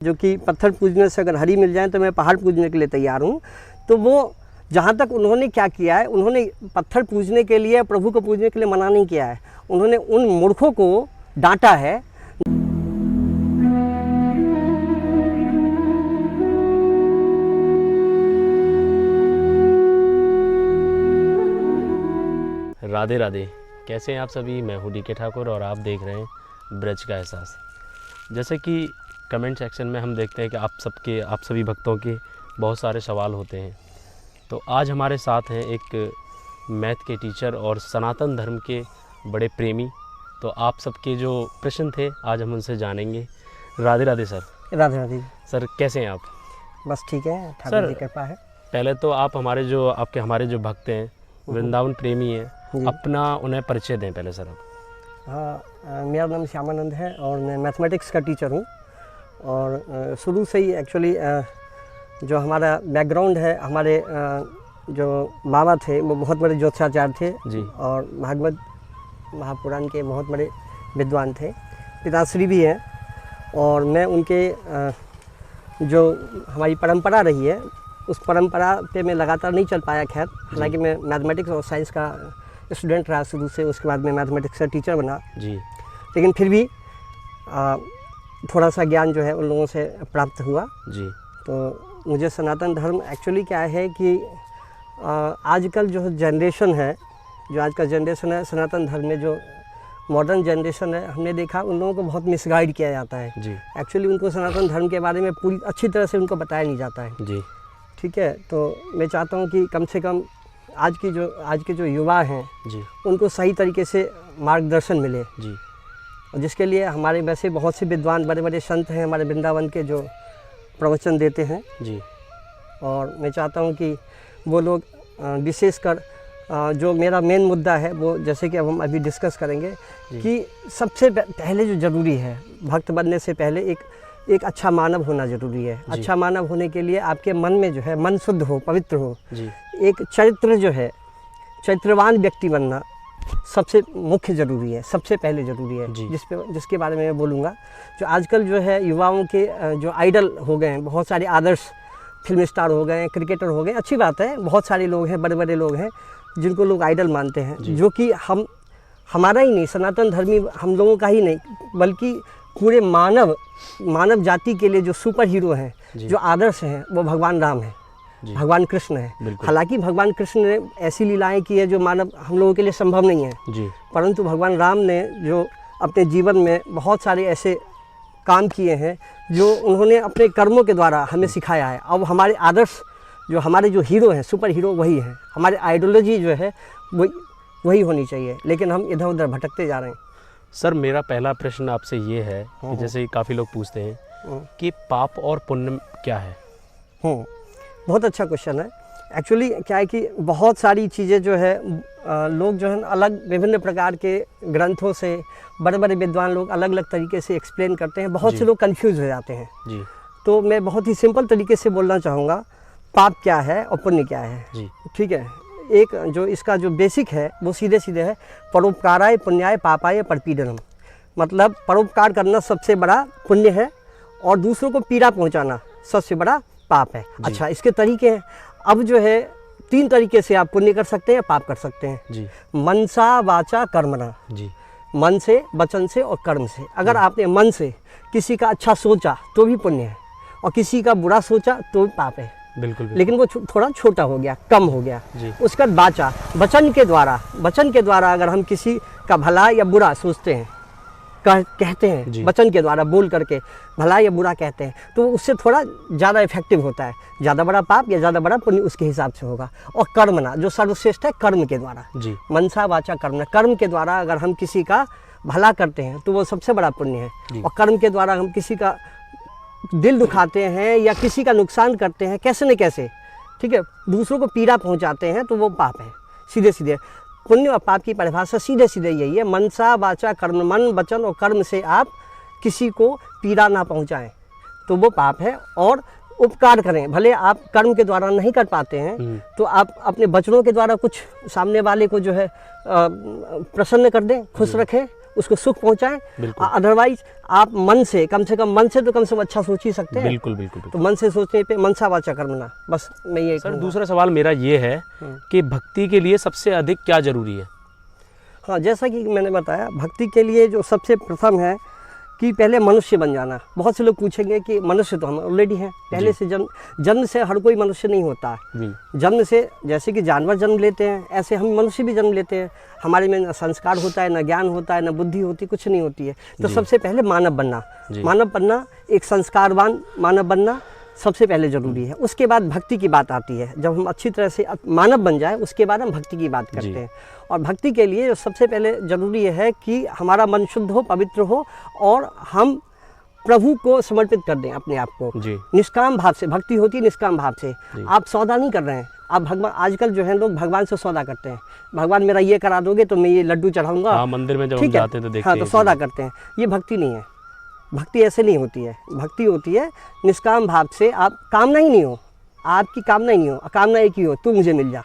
जो कि पत्थर पूजने से अगर हरी मिल जाए तो मैं पहाड़ पूजने के लिए तैयार हूँ। तो वो जहाँ तक उन्होंने क्या किया है, उन्होंने पत्थर पूजने के लिए, प्रभु को पूजने के लिए मना नहीं किया है, उन्होंने उन मूर्खों को डांटा है। राधे राधे, कैसे हैं आप सभी। मैं हूँ DK ठाकुर और आप देख रहे हैं ब्रज का एहसास। जैसे कि कमेंट सेक्शन में हम देखते हैं कि आप सभी भक्तों के बहुत सारे सवाल होते हैं। तो आज हमारे साथ हैं एक मैथ के टीचर और सनातन धर्म के बड़े प्रेमी। तो आप सबके जो प्रश्न थे आज हम उनसे जानेंगे। राधे राधे सर। राधे राधे सर, कैसे हैं आप। बस ठीक है, ठाकुर जी की कृपा है। पहले तो आप हमारे जो भक्त हैं, वृंदावन प्रेमी हैं, अपना उन्हें परिचय दें पहले सर आप। हाँ, मेरा नाम श्यामानंद है और मैं मैथमेटिक्स का टीचर हूँ। और शुरू से ही एक्चुअली जो हमारा बैकग्राउंड है, हमारे जो बाबा थे वो बहुत बड़े ज्योतिषाचार्य थे जी। और भागवत महापुराण के बहुत बड़े विद्वान थे, पिताश्री भी हैं। और मैं उनके जो हमारी परंपरा रही है उस परंपरा पे मैं लगातार नहीं चल पाया। खैर, हालांकि मैं मैथमेटिक्स और साइंस का स्टूडेंट रहा शुरू से, उसके बाद मैं मैथमेटिक्स का टीचर बना जी। लेकिन फिर भी थोड़ा सा ज्ञान जो है उन लोगों से प्राप्त हुआ जी। तो मुझे सनातन धर्म एक्चुअली क्या है कि आजकल जो जनरेशन है, जो आज का जनरेशन है, सनातन धर्म में जो मॉडर्न जनरेशन है, हमने देखा उन लोगों को बहुत मिसगाइड किया जाता है जी। एक्चुअली उनको सनातन धर्म के बारे में पूरी अच्छी तरह से उनको बताया नहीं जाता है जी। ठीक है। तो मैं चाहता हूँ कि कम से कम आज के जो युवा हैं जी, उनको सही तरीके से मार्गदर्शन मिले जी। और जिसके लिए हमारे वैसे बहुत से विद्वान बड़े बड़े संत हैं हमारे वृंदावन के, जो प्रवचन देते हैं जी। और मैं चाहता हूँ कि वो लोग विशेषकर जो मेरा मेन मुद्दा है वो, जैसे कि अब हम अभी डिस्कस करेंगे कि सबसे पहले जो ज़रूरी है भक्त बनने से पहले एक अच्छा मानव होना ज़रूरी है। अच्छा मानव होने के लिए आपके मन में जो है मन शुद्ध हो, पवित्र हो जी। एक चरित्र जो है, चरित्रवान व्यक्ति बनना सबसे मुख्य ज़रूरी है, सबसे पहले ज़रूरी है जिसके बारे में मैं बोलूँगा। जो आजकल जो है युवाओं के जो आइडल हो गए हैं, बहुत सारे आदर्श फिल्म स्टार हो गए हैं, क्रिकेटर हो गए, अच्छी बात है, बहुत सारे लोग हैं, बड़े बड़े लोग हैं जिनको लोग आइडल मानते हैं, जो कि हमारा ही नहीं, सनातन धर्मी हम लोगों का ही नहीं बल्कि पूरे मानव जाति के लिए जो सुपर हीरो हैं, जो आदर्श हैं, वो भगवान राम हैं, भगवान कृष्ण है। हालांकि भगवान कृष्ण ने ऐसी लीलाएं की है जो मानव हम लोगों के लिए संभव नहीं है जी। परंतु भगवान राम ने जो अपने जीवन में बहुत सारे ऐसे काम किए हैं जो उन्होंने अपने कर्मों के द्वारा हमें सिखाया है। अब हमारे आदर्श जो हमारे जो हीरो हैं, सुपर हीरो वही हैं, हमारे आइडियोलॉजी जो है वही होनी चाहिए, लेकिन हम इधर उधर भटकते जा रहे हैं। सर, मेरा पहला प्रश्न आपसे ये है कि जैसे काफ़ी लोग पूछते हैं कि पाप और पुण्य क्या है। बहुत अच्छा क्वेश्चन है। एक्चुअली क्या है कि बहुत सारी चीज़ें जो है लोग जो है अलग विभिन्न प्रकार के ग्रंथों से, बड़े बड़े विद्वान लोग अलग अलग तरीके से एक्सप्लेन करते हैं, बहुत से लोग कंफ्यूज हो जाते हैं जी। तो मैं बहुत ही सिंपल तरीके से बोलना चाहूँगा, पाप क्या है और पुण्य क्या है जी। ठीक है, एक जो इसका जो बेसिक है वो सीधे सीधे है, परोपकाराय पुण्याय पापाय परपीडनम। मतलब परोपकार करना सबसे बड़ा पुण्य है और दूसरों को पीड़ा पहुँचाना सबसे बड़ा पाप है। अच्छा, इसके तरीके हैं। अब जो है 3 तरीके से आप पुण्य कर सकते हैं, पाप कर सकते हैं जी। मनसा वाचा कर्मणा जी, मन से, वचन से और कर्म से। अगर आपने मन से किसी का अच्छा सोचा तो भी पुण्य है और किसी का बुरा सोचा तो भी पाप है। बिल्कुल। लेकिन वो थोड़ा छोटा हो गया, कम हो गया जी। उसका वाचा, वचन के द्वारा अगर हम किसी का भला या बुरा सोचते हैं, कहते हैं, वचन के द्वारा बोल करके भला या बुरा कहते हैं, तो उससे थोड़ा ज़्यादा इफेक्टिव होता है। ज़्यादा बड़ा पाप या ज़्यादा बड़ा पुण्य उसके हिसाब से होगा। और कर्मना जो सर्वश्रेष्ठ है, कर्म के द्वारा जी। मनसा वाचा कर्मणा, कर्म के द्वारा अगर हम किसी का भला करते हैं तो वो सबसे बड़ा पुण्य है। और कर्म के द्वारा हम किसी का दिल दुखाते हैं या किसी का नुकसान करते हैं कैसे न कैसे, ठीक है, दूसरों को पीड़ा पहुँचाते हैं, तो वो पाप है। सीधे सीधे पुण्य और पाप की परिभाषा सीधे सीधे यही है, मनसा वाचा कर्म, मन वचन और कर्म से आप किसी को पीड़ा ना पहुंचाएं तो वो पाप है। और उपकार करें, भले आप कर्म के द्वारा नहीं कर पाते हैं तो आप अपने वचनों के द्वारा कुछ सामने वाले को जो है प्रसन्न कर दें, खुश रखें उसको सुख पहुंचाएं। बिल्कुल। अदरवाइज आप मन से कम तो कम से कम अच्छा सोच ही सकते हैं। बिल्कुल बिल्कुल तो बिल्कुल। मन से सोचने पे मनसा वाचा कर्मणा, बस मैं ये सर कहूँगा। दूसरा सवाल मेरा ये है कि भक्ति के लिए सबसे अधिक क्या जरूरी है? हाँ, जैसा कि मैंने बताया, भक्ति के लिए जो सबसे प्रथम है कि पहले मनुष्य बन जाना। बहुत से लोग पूछेंगे कि मनुष्य तो हम ऑलरेडी हैं, पहले से जन्म से हर कोई मनुष्य नहीं होता है। जी जन्म से जैसे कि जानवर जन्म लेते हैं, ऐसे हम मनुष्य भी जन्म लेते हैं। हमारे में न संस्कार होता है, न ज्ञान होता है, न बुद्धि होती, कुछ नहीं होती है। तो जी। सबसे पहले मानव बनना, जी। मानव बनना, एक संस्कारवान मानव बनना सबसे पहले ज़रूरी है। उसके बाद भक्ति की बात आती है। जब हम अच्छी तरह से मानव बन जाए, उसके बाद हम भक्ति की बात करते जी। हैं। और भक्ति के लिए सबसे पहले ज़रूरी है कि हमारा मन शुद्ध हो, पवित्र हो, और हम प्रभु को समर्पित कर दें अपने आप को। जी निष्काम भाव से भक्ति होती है, निष्काम भाव से। जी। आप सौदा नहीं कर रहे हैं, आप भगवान, आजकल जो है लोग भगवान से सौदा करते हैं। भगवान मेरा ये करा दोगे तो मैं ये लड्डू चढ़ाऊंगा। हाँ, मंदिर में जब हम ठीक है, जाते हैं तो देखते हाँ, हैं तो सौदा करते हैं। ये भक्ति नहीं है। भक्ति ऐसे नहीं होती है। भक्ति होती है निष्काम भाव से। आप कामना ही नहीं हो, आपकी कामना ही नहीं हो, कामना एक ही हो, तू मुझे मिल जा,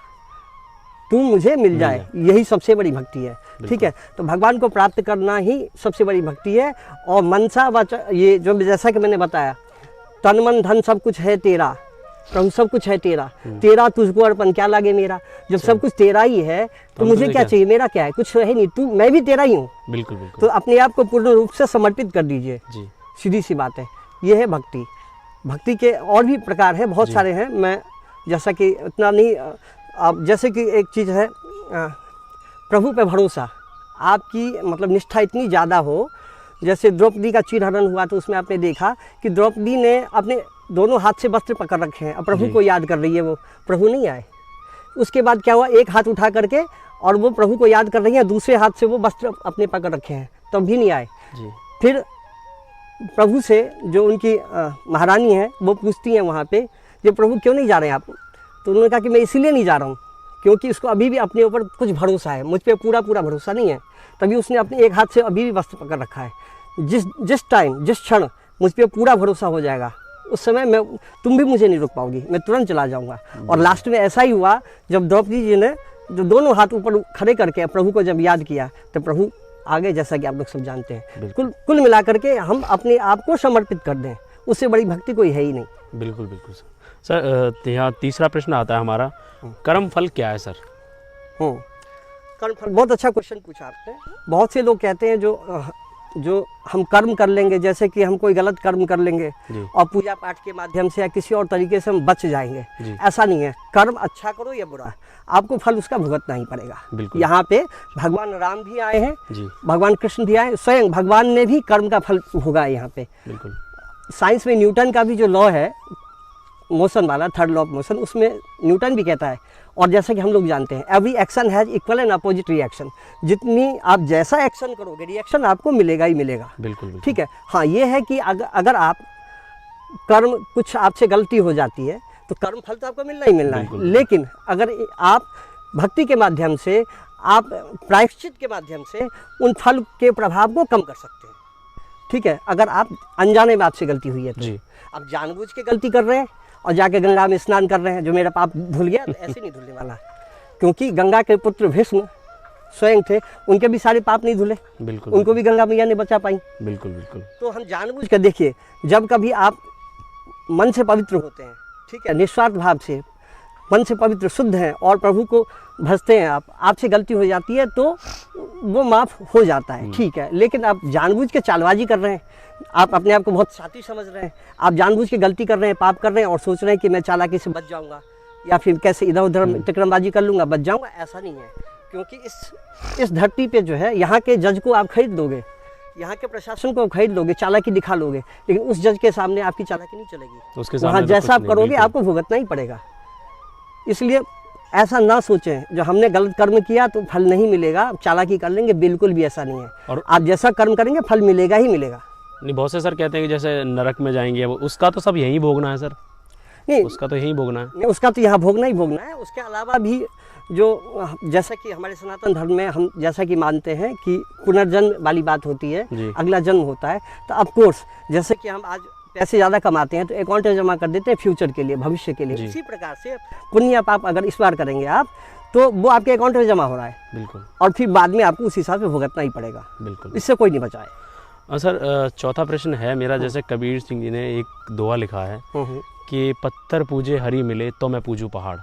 तू मुझे मिल जाए, यही सबसे बड़ी भक्ति है। ठीक है, तो भगवान को प्राप्त करना ही सबसे बड़ी भक्ति है। और मनसा वाचा, ये जो जैसा कि मैंने बताया, तन मन धन सब कुछ है तेरा, प्रभु सब कुछ है तेरा, तेरा तुझको अर्पण क्या लागे मेरा। जब सब कुछ तेरा ही है तो मुझे क्या चाहिए, मेरा क्या है, कुछ है नहीं, तू, मैं भी तेरा ही हूँ। बिल्कुल तो बिल्कुल। अपने आप को पूर्ण रूप से समर्पित कर दीजिए। जी सीधी सी बात है, ये है भक्ति। भक्ति के और भी प्रकार हैं, बहुत सारे हैं। मैं जैसा कि इतना नहीं, आप जैसे कि एक चीज़ है प्रभु पे भरोसा। आपकी मतलब निष्ठा इतनी ज़्यादा हो, जैसे द्रौपदी का चीरहरण हुआ तो उसमें आपने देखा कि द्रौपदी ने अपने दोनों हाथ से वस्त्र पकड़ रखे हैं और प्रभु को याद कर रही है। वो प्रभु नहीं आए। उसके बाद क्या हुआ, एक हाथ उठा करके और वो प्रभु को याद कर रही हैं, दूसरे हाथ से वो वस्त्र अपने पकड़ रखे हैं, तब भी नहीं आए। जी फिर प्रभु से जो उनकी महारानी है वो पूछती हैं वहाँ पे, जो प्रभु क्यों नहीं जा रहे हैं आप? तो उन्होंने कहा कि मैं इसीलिए नहीं जा रहा हूँ क्योंकि उसको अभी भी अपने ऊपर कुछ भरोसा है, मुझ पर पूरा भरोसा नहीं है। तभी उसने अपने एक हाथ से अभी भी वस्त्र पकड़ रखा है। जिस टाइम, जिस क्षण मुझ पर पूरा भरोसा हो जाएगा, उस समय मैं, तुम भी मुझे नहीं रोक पाओगी, मैं तुरंत चला जाऊँगा। और लास्ट में ऐसा ही हुआ, जब द्रौपदी जी ने जो दोनों हाथ ऊपर खड़े करके प्रभु को जब याद किया तो प्रभु आगे, जैसा कि आप लोग सब जानते हैं। कुल मिलाकर के हम अपने आप को समर्पित कर दें, उससे बड़ी भक्ति कोई है ही नहीं। बिल्कुल बिल्कुल सर। सर यहाँ तीसरा प्रश्न आता है हमारा, कर्म फल क्या है सर? कर्म फल, बहुत अच्छा क्वेश्चन पूछा आपने। बहुत से लोग कहते हैं जो हम कर्म कर लेंगे, जैसे कि हम कोई गलत कर्म कर लेंगे और पूजा पाठ के माध्यम से या किसी और तरीके से हम बच जाएंगे। ऐसा नहीं है। कर्म अच्छा करो या बुरा, आपको फल उसका भुगतना ही पड़ेगा। यहाँ पे भगवान राम भी आए हैं, भगवान कृष्ण भी आए, स्वयं भगवान ने भी कर्म का फल भोगा है यहाँ पे। साइंस में न्यूटन का भी जो लॉ है मोशन वाला, थर्ड लॉ ऑफ मोशन, उसमें न्यूटन भी कहता है, और जैसा कि हम लोग जानते हैं, every action has equal and opposite reaction. जितनी आप जैसा एक्शन करोगे, रिएक्शन आपको मिलेगा ही मिलेगा। बिल्कुल। ठीक है। हाँ, ये है कि अगर आप कर्म, कुछ आपसे गलती हो जाती है तो कर्म फल तो आपको मिलना ही मिलना है। लेकिन अगर आप भक्ति के माध्यम से, आप प्रायश्चित के माध्यम से उन फल के प्रभाव को कम कर सकते हैं। ठीक है। अगर आप अनजाने में आपसे गलती हुई है तो आप जानबूझ के गलती कर रहे हैं और जाके गंगा में स्नान कर रहे हैं, जो मेरा पाप धुल गया, तो ऐसे नहीं धुलने वाला। क्योंकि गंगा के पुत्र भीष्म स्वयं थे, उनके भी सारे पाप नहीं धुले, उनको भी गंगा मैया ने बचा पाई। बिल्कुल। तो हम जानबूझ कर देखिए, जब कभी आप मन से पवित्र होते हैं, ठीक है, निस्वार्थ भाव से मन से पवित्र शुद्ध हैं और प्रभु को भजते हैं, आपसे गलती हो जाती है तो वो माफ़ हो जाता है। ठीक है। लेकिन आप जानबूझ के चालबाजी कर रहे हैं, आप अपने आप को बहुत साथी समझ रहे हैं, आप जानबूझ के गलती कर रहे हैं, पाप कर रहे हैं और सोच रहे हैं कि मैं चालाकी से बच जाऊंगा या फिर कैसे इधर उधर तिकड़मबाजी कर लूँगा, बच जाऊँगा। ऐसा नहीं है। क्योंकि इस धरती पे जो है, यहाँ के जज को आप खरीद लोगे, यहाँ के प्रशासन को खरीद लोगे, चालाकी दिखा लोगे, लेकिन उस जज के सामने आपकी चालाकी नहीं चलेगी। वहाँ जैसा आप करोगे आपको भुगतना ही पड़ेगा। इसलिए ऐसा ना सोचें, जो हमने गलत कर्म किया तो फल नहीं मिलेगा, चालाकी कर लेंगे, बिल्कुल भी ऐसा नहीं है। और आप जैसा कर्म करेंगे फल मिलेगा ही मिलेगा। नहीं, बहुत से सर कहते हैं कि जैसे नरक में जाएंगे, उसका तो सब यहीं भोगना है सर? नहीं, उसका तो यहीं भोगना है। नहीं, उसका तो यहाँ भोगना ही भोगना है। उसके अलावा भी जो, जैसा कि हमारे सनातन धर्म में हम जैसा कि मानते हैं कि पुनर्जन्म वाली बात होती है, अगला जन्म होता है। तो ऑफ कोर्स, जैसे कि हम आज पैसे ज़्यादा कमाते हैं तो अकाउंट में जमा कर देते हैं फ्यूचर के लिए, भविष्य के लिए। जी। इसी प्रकार से पुण्य पाप अगर इस बार करेंगे आप तो वो आपके अकाउंट में जमा हो रहा है, बिल्कुल और फिर बाद में आपको उस हिसाब से भुगतना ही पड़ेगा, बिल्कुल। इससे कोई नहीं बचाए। सर चौथा प्रश्न है मेरा, जैसे कबीर सिंह जी ने एक दोहा लिखा है कि पत्थर पूजे हरी मिले तो मैं पूजूं पहाड़।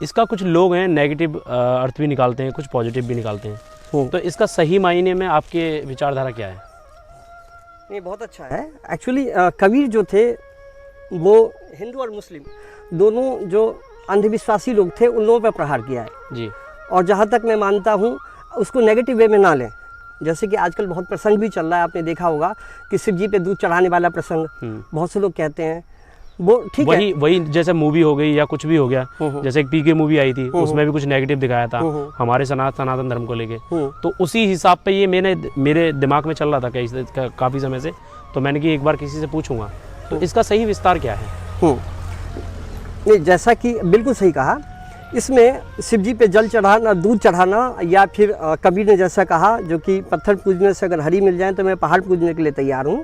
इसका कुछ लोग हैं नेगेटिव अर्थ भी निकालते हैं, कुछ पॉजिटिव भी निकालते हैं, तो इसका सही मायने में आपके विचारधारा क्या है? नहीं, बहुत अच्छा है। एक्चुअली कबीर जो थे वो हिंदू और मुस्लिम दोनों जो अंधविश्वासी लोग थे उन लोगों पर प्रहार किया है जी। और जहाँ तक मैं मानता हूँ उसको नेगेटिव वे में ना लें। जैसे कि आजकल बहुत प्रसंग भी चल रहा है, आपने देखा होगा कि शिव जी पे दूध चढ़ाने वाला प्रसंग बहुत से लोग कहते हैं, वो ठीक है। वही जैसे मूवी हो गई या कुछ भी हो गया, जैसे एक पीके मूवी आई थी उसमें भी कुछ नेगेटिव दिखाया था हमारे सनातन धर्म को लेके, तो उसी हिसाब पे ये मेरे दिमाग में चल रहा था काफ़ी समय से, तो मैंने कि एक बार किसी से पूछूंगा, तो इसका सही विस्तार क्या है? नहीं, जैसा कि बिल्कुल सही कहा, इसमें शिव जी पे जल चढ़ाना, दूध चढ़ाना, या फिर कबीर ने जैसा कहा जो कि पत्थर पूजने से अगर हरी मिल जाए तो मैं पहाड़ पूजने के लिए तैयार हूँ,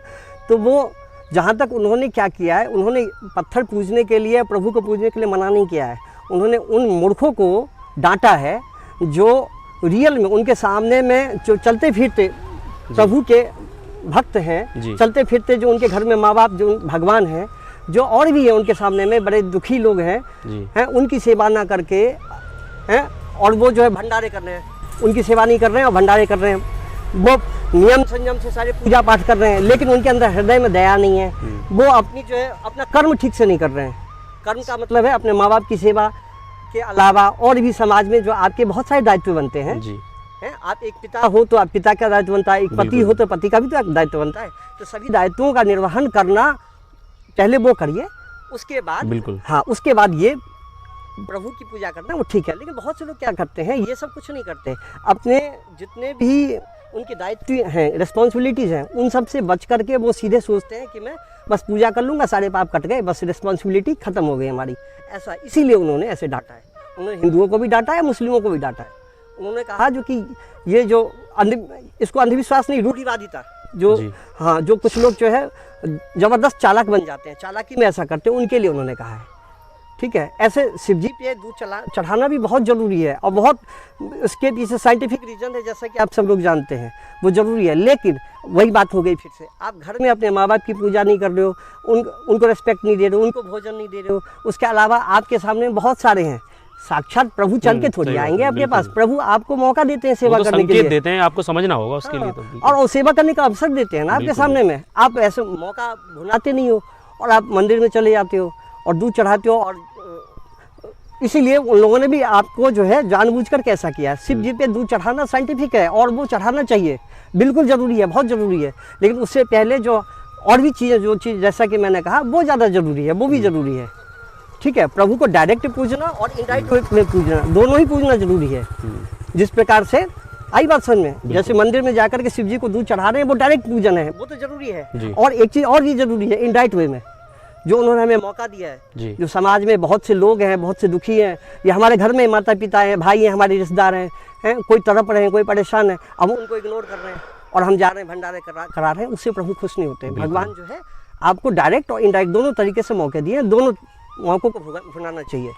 तो वो जहाँ तक उन्होंने क्या किया है, उन्होंने पत्थर पूजने के लिए, प्रभु को पूजने के लिए मना नहीं किया है, उन्होंने उन मूर्खों को डांटा है जो रियल में उनके सामने में जो चलते फिरते प्रभु के भक्त हैं, चलते फिरते जो उनके घर में माँ बाप जो भगवान हैं, जो और भी है उनके सामने में बड़े दुखी लोग हैं, उनकी सेवा ना करके हैं, और वो जो है भंडारे कर रहे हैं, उनकी सेवा नहीं कर रहे हैं और भंडारे कर रहे हैं, वो नियम संयम से सारे पूजा पाठ कर रहे हैं, लेकिन उनके अंदर हृदय में दया नहीं है, वो अपनी जो है अपना कर्म ठीक से नहीं कर रहे हैं। कर्म का मतलब है अपने माँ बाप की सेवा के अलावा और भी समाज में जो आपके बहुत सारे दायित्व बनते हैं जी। आप एक पिता हो तो आप पिता का दायित्व बनता है, एक पति हो तो पति का भी तो एक दायित्व बनता है, तो सभी दायित्वों का निर्वहन करना पहले वो करिए, उसके बाद बिल्कुल, हाँ, उसके बाद ये प्रभु की पूजा करना वो ठीक है। लेकिन बहुत से लोग क्या करते हैं, ये सब कुछ नहीं करते, अपने जितने भी उनके दायित्व हैं, रिस्पॉन्सिबिलिटीज़ हैं, उन सब से बच करके वो सीधे सोचते हैं कि मैं बस पूजा कर लूँगा, सारे पाप कट गए, बस रिस्पॉन्सिबिलिटी खत्म हो गई हमारी, ऐसा। इसीलिए उन्होंने ऐसे डांटा है, उन्होंने हिंदुओं को भी डांटा है, मुस्लिमों को भी डांटा है। उन्होंने कहा जो कि ये जो इसको अंधविश्वास नहीं, रूढ़िवादिता जो, हाँ, जो कुछ लोग जो है ज़बरदस्त चालाक बन जाते हैं, चालाकी में ऐसा करते हैं, उनके लिए उन्होंने कहा है। ठीक है, ऐसे शिव जी पे दूध चढ़ाना भी बहुत ज़रूरी है, और बहुत इसके पीछे साइंटिफिक रीज़न है, जैसा कि आप सब लोग जानते हैं, वो ज़रूरी है। लेकिन वही बात हो गई फिर से, आप घर में अपने माँ बाप की पूजा नहीं कर रहे हो, उनको रिस्पेक्ट नहीं दे रहे हो, उनको भोजन नहीं दे रहे हो, उसके अलावा आपके सामने बहुत सारे हैं, साक्षात प्रभु चल के थोड़ी आएंगे आपके पास, प्रभु आपको मौका देते हैं सेवा करने के लिए, देते हैं, आपको समझना होगा उसके लिए, और सेवा करने का अवसर देते हैं ना आपके सामने में, आप ऐसे मौका भुनाते नहीं हो, और आप मंदिर में चले जाते हो और दूध चढ़ाते हो, और इसीलिए उन लोगों ने भी आपको जो है जानबूझकर कैसा किया है। शिव जी पे दूध चढ़ाना साइंटिफिक है, और वो चढ़ाना चाहिए, बिल्कुल ज़रूरी है, बहुत ज़रूरी है, लेकिन उससे पहले जो और भी चीज़ें, जो चीज़ जैसा कि मैंने कहा वो ज़्यादा ज़रूरी है, वो भी ज़रूरी है। ठीक है, प्रभु को डायरेक्ट पूजना और इनडायरेक्ट में पूजना, दोनों ही पूजना जरूरी है। जिस प्रकार से आई बात समझ में, जैसे मंदिर में जाकर के शिव जी को दूध चढ़ा रहे हैं, वो डायरेक्ट पूजन है, वो तो जरूरी है, और एक चीज़ और भी जरूरी है, इनडायरेक्ट वे में जो उन्होंने हमें मौका दिया है। जो समाज में बहुत से लोग हैं, बहुत से दुखी हैं, ये हमारे घर में माता पिता हैं, भाई हैं, हमारे रिश्तेदार हैं, कोई तड़प रहे हैं, कोई परेशान है, अब उनको इग्नोर कर रहे हैं और हम जा रहे हैं भंडारे करा रहे हैं, उससे प्रभु खुश नहीं होते। भगवान जो है आपको डायरेक्ट और इनडायरेक्ट दोनों तरीके से मौके दिए हैं, दोनों मौक़ों को भुनाना चाहिए।